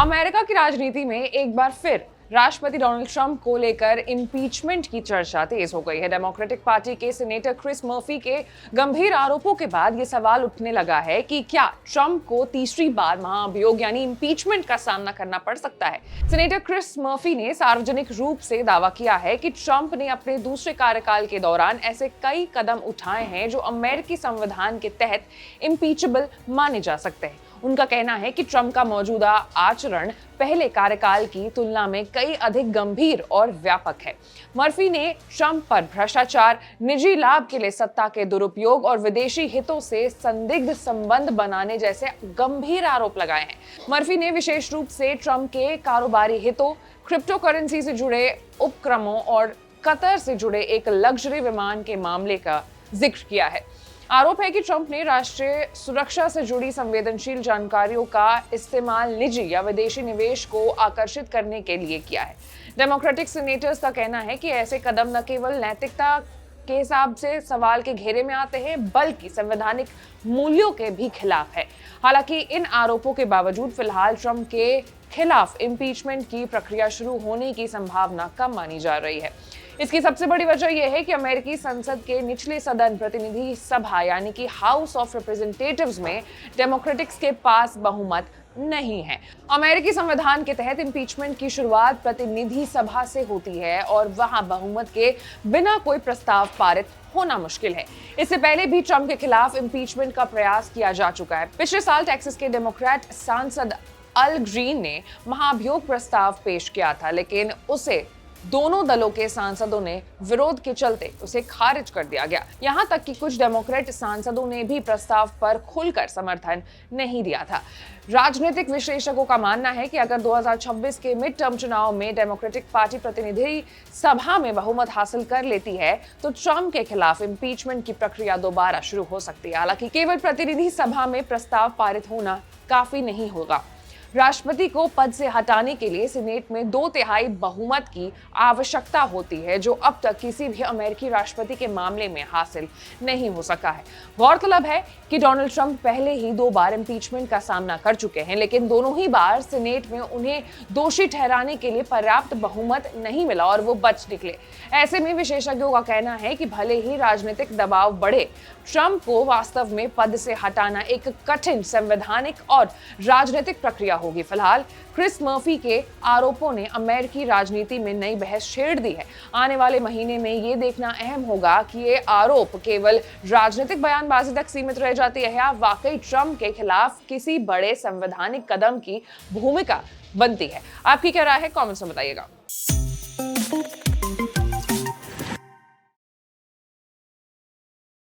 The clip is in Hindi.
अमेरिका की राजनीति में एक बार फिर राष्ट्रपति डोनाल्ड ट्रंप को लेकर इम्पीचमेंट की चर्चा तेज हो गई है। डेमोक्रेटिक पार्टी के सीनेटर क्रिस मर्फी के गंभीर आरोपों के बाद यह सवाल उठने लगा है कि क्या ट्रंप को तीसरी बार महाभियोग यानी इम्पीचमेंट का सामना करना पड़ सकता है। सीनेटर क्रिस मर्फी ने सार्वजनिक रूप से दावा किया है कि ट्रंप ने अपने दूसरे कार्यकाल के दौरान ऐसे कई कदम उठाए हैं जो अमेरिकी संविधान के तहत इम्पीचेबल माने जा सकते हैं। उनका कहना है कि ट्रंप का मौजूदा आचरण पहले कार्यकाल की तुलना में कई अधिक गंभीर और व्यापक है। मर्फी ने ट्रंप पर भ्रष्टाचार, निजी लाभ के लिए सत्ता के दुरुपयोग और विदेशी हितों से संदिग्ध संबंध बनाने जैसे गंभीर आरोप लगाए हैं। मर्फी ने विशेष रूप से ट्रंप के कारोबारी हितों, क्रिप्टो करेंसी से जुड़े उपक्रमों और कतर से जुड़े एक लग्जरी विमान के मामले का जिक्र किया है। आरोप है कि ट्रंप ने राष्ट्रीय सुरक्षा से जुड़ी संवेदनशील जानकारियों का इस्तेमाल निजी या विदेशी निवेश को आकर्षित करने के लिए किया है। डेमोक्रेटिक सीनेटर्स का कहना है कि ऐसे कदम न केवल नैतिकता के हिसाब से सवाल के घेरे में आते हैं बल्कि संवैधानिक मूल्यों के भी खिलाफ है। हालांकि इन आरोपों के बावजूद फिलहाल ट्रंप के खिलाफ इम्पीचमेंट की प्रक्रिया शुरू होने की संभावना कम मानी जा रही है। इसकी सबसे बड़ी वजह यह है कि अमेरिकी संसद के निचले सदन प्रतिनिधि सभा यानी कि हाउस ऑफ रिप्रेजेंटेटिव्स में डेमोक्रेटिक्स के पास बहुमत नहीं है। अमेरिकी संविधान के तहत इम्पीचमेंट की शुरुआत प्रतिनिधि सभा से होती है और वहां बहुमत के बिना कोई प्रस्ताव पारित होना मुश्किल है। इससे पहले भी ट्रंप के खिलाफ इम्पीचमेंट का प्रयास किया जा चुका है। पिछले साल टेक्सास के डेमोक्रेट सांसद अल ग्रीन ने महाभियोग प्रस्ताव पेश किया था, लेकिन उसे दोनों दलों के सांसदों ने विरोध के चलते उसे खारिज कर दिया गया। यहां तक कि कुछ डेमोक्रेट सांसदों ने भी प्रस्ताव पर खुलकर समर्थन नहीं दिया था। राजनीतिक विशेषज्ञों का मानना है कि अगर 2026 के मिड टर्म चुनाव में डेमोक्रेटिक पार्टी प्रतिनिधि सभा में बहुमत हासिल कर लेती है तो ट्रंप के खिलाफ इम्पीचमेंट की प्रक्रिया दोबारा शुरू हो सकती है। हालांकि केवल प्रतिनिधि सभा में प्रस्ताव पारित होना काफी नहीं होगा। राष्ट्रपति को पद से हटाने के लिए सीनेट में 2/3 बहुमत की आवश्यकता होती है, जो अब तक किसी भी अमेरिकी राष्ट्रपति के मामले में हासिल नहीं हो सका है। गौरतलब है कि डोनाल्ड ट्रंप पहले ही 2 बार इम्पीचमेंट का सामना कर चुके हैं, लेकिन दोनों ही बार सीनेट में उन्हें दोषी ठहराने के लिए पर्याप्त बहुमत नहीं मिला और वो बच निकले। ऐसे में विशेषज्ञों का कहना है कि भले ही राजनीतिक दबाव बढ़े, ट्रंप को वास्तव में पद से हटाना एक कठिन संवैधानिक और राजनीतिक प्रक्रिया होगी। फिलहाल क्रिस मर्फी के आरोपों ने अमेरिकी राजनीति में नई बहस छेड़ दी है। आने वाले महीने में ये देखना अहम होगा कि ये आरोप केवल राजनीतिक बयानबाजी तक सीमित रह जाती है या वाकई ट्रंप के खिलाफ किसी बड़े संवैधानिक कदम की भूमिका बनती है। आपकी क्या राय है? कमेंट्स में बताइएगा।